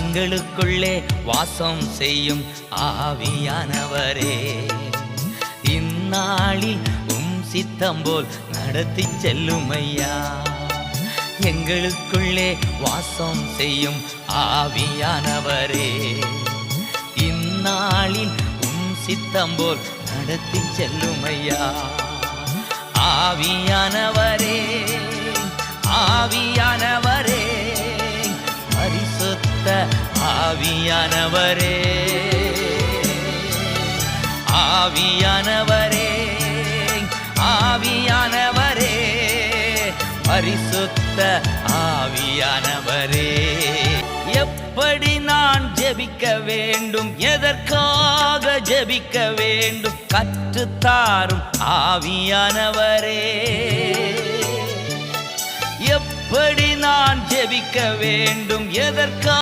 எங்களுக்குள்ளே வாசம் செய்யும் ஆவியானவரே, இந்நாளில் சித்தம் போல் நடத்தி செல்லும் ஐயா. எங்களுக்குள்ளே வாசம் செய்யும் ஆவியானவரே, இந்நாளில் சித்தம் போல் நடத்தி செல்லும் ஐயா. ஆவியானவரே, ஆவியானவரே, பரிசுத்த ஆவியானவரே, ஆவியானவரே, ஆவியானவரே, பரிசுத்த ஆவியானவரே. எப்படி நான் ஜெபிக்க வேண்டும், எதற்காக ஜெபிக்க வேண்டும், கற்றுத்தாரும் ஆவியானவரே. எப்படி நான் ஜெபிக்க வேண்டும், எதற்காக